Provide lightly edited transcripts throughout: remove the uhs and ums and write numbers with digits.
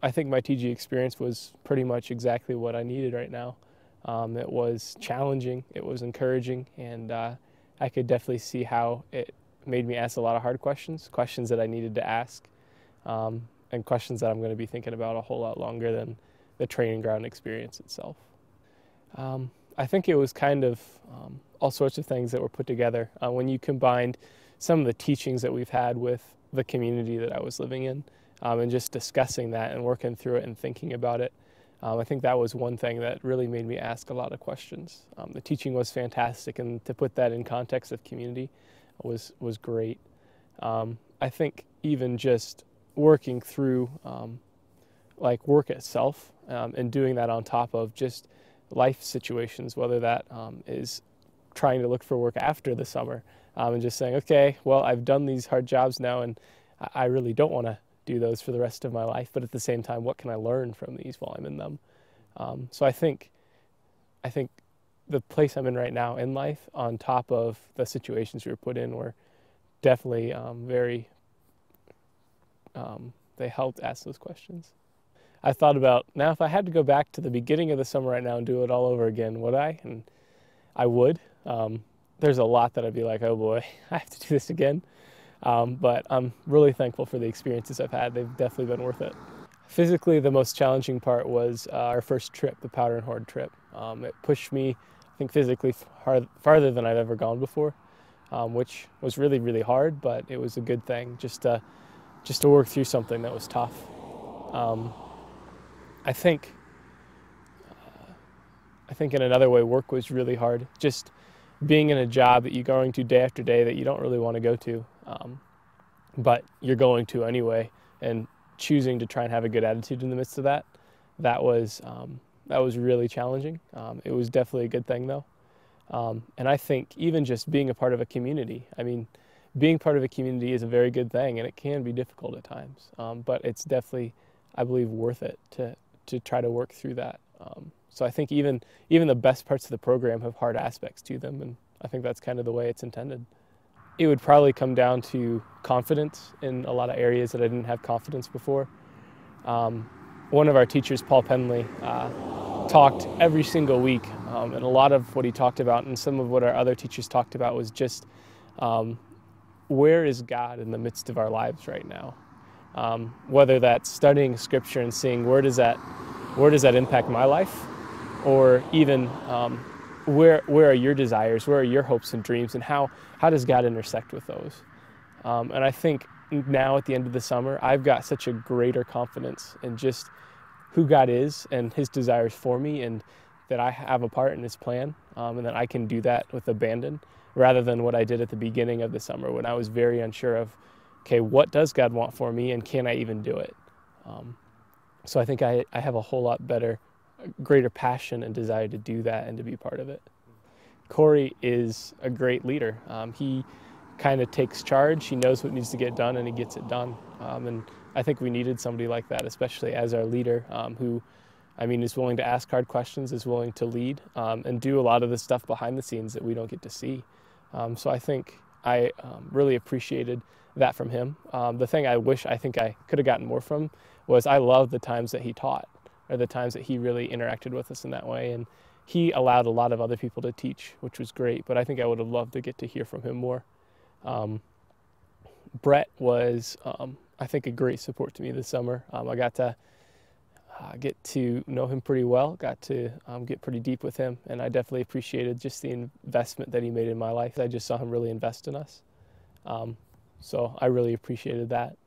I think my TG experience was pretty much exactly what I needed right now. It was challenging, it was encouraging, and I could definitely see how it made me ask a lot of hard questions, questions that I needed to ask, and questions that I'm going to be thinking about a whole lot longer than the training ground experience itself. I think it was kind of all sorts of things that were put together. When you combined some of the teachings that we've had with the community that I was living in, and just discussing that and working through it and thinking about it, I think that was one thing that really made me ask a lot of questions. The teaching was fantastic, and to put that in context of community was great. I think even just working through like work itself, and doing that on top of just life situations, whether that is trying to look for work after the summer, and just saying, okay, well, I've done these hard jobs now, and I really don't want to do those for the rest of my life, but at the same time, what can I learn from these while I'm in them? So I think the place I'm in right now in life, on top of the situations we were put in, were definitely they helped ask those questions. I thought about, now if I had to go back to the beginning of the summer right now and do it all over again, would I? And I would. There's a lot that I'd be like, oh boy, I have to do this again. But I'm really thankful for the experiences I've had. They've definitely been worth it. Physically, the most challenging part was our first trip, the Powder and Horde trip. It pushed me, I think, physically farther than I've ever gone before, which was really, really hard, but it was a good thing just to work through something that was tough. I think in another way, work was really hard. Just being in a job that you're going to day after day that you don't really want to go to, but you're going to anyway, and choosing to try and have a good attitude in the midst of that, that was really challenging. It was definitely a good thing though. And I think even just being a part of a community, I mean, being part of a community is a very good thing, and it can be difficult at times, but it's definitely, I believe, worth it to try to work through that. So I think even the best parts of the program have hard aspects to them, and I think that's kind of the way it's intended. It would probably come down to confidence in a lot of areas that I didn't have confidence before. One of our teachers, Paul Penley, talked every single week, and a lot of what he talked about and some of what our other teachers talked about was just where is God in the midst of our lives right now? Whether that's studying scripture and seeing where does that impact my life, or even where are your desires, where are your hopes and dreams, and how does God intersect with those? And I think now at the end of the summer, I've got such a greater confidence in just who God is and his desires for me, and that I have a part in his plan, and that I can do that with abandon, rather than what I did at the beginning of the summer when I was very unsure of, okay, what does God want for me, and can I even do it? So I think I have a whole lot greater passion and desire to do that and to be part of it. Corey is a great leader. He kind of takes charge, he knows what needs to get done, and he gets it done. And I think we needed somebody like that, especially as our leader, who, I mean, is willing to ask hard questions, is willing to lead, and do a lot of the stuff behind the scenes that we don't get to see. So I think I really appreciated that from him. The thing I think I could have gotten more from was I loved the times that he taught, or the times that he really interacted with us in that way. And he allowed a lot of other people to teach, which was great, but I think I would have loved to get to hear from him more. Brett was, I think, a great support to me this summer. I got to get to know him pretty well, got to get pretty deep with him, and I definitely appreciated just the investment that he made in my life. I just saw him really invest in us. So I really appreciated that.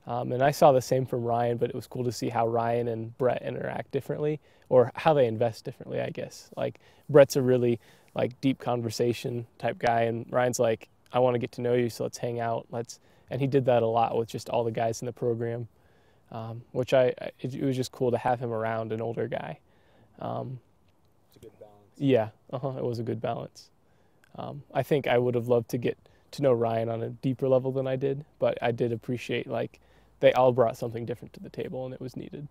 And I saw the same from Ryan, but it was cool to see how Ryan and Brett interact differently, or how they invest differently, I guess. Like, Brett's a really deep conversation type guy, and Ryan's like, I want to get to know you, so let's hang out. And he did that a lot with just all the guys in the program, which it was just cool to have him around, an older guy. It's a good balance. Yeah, it was a good balance. I think I would have loved to get to know Ryan on a deeper level than I did, but I did appreciate they all brought something different to the table, and it was needed.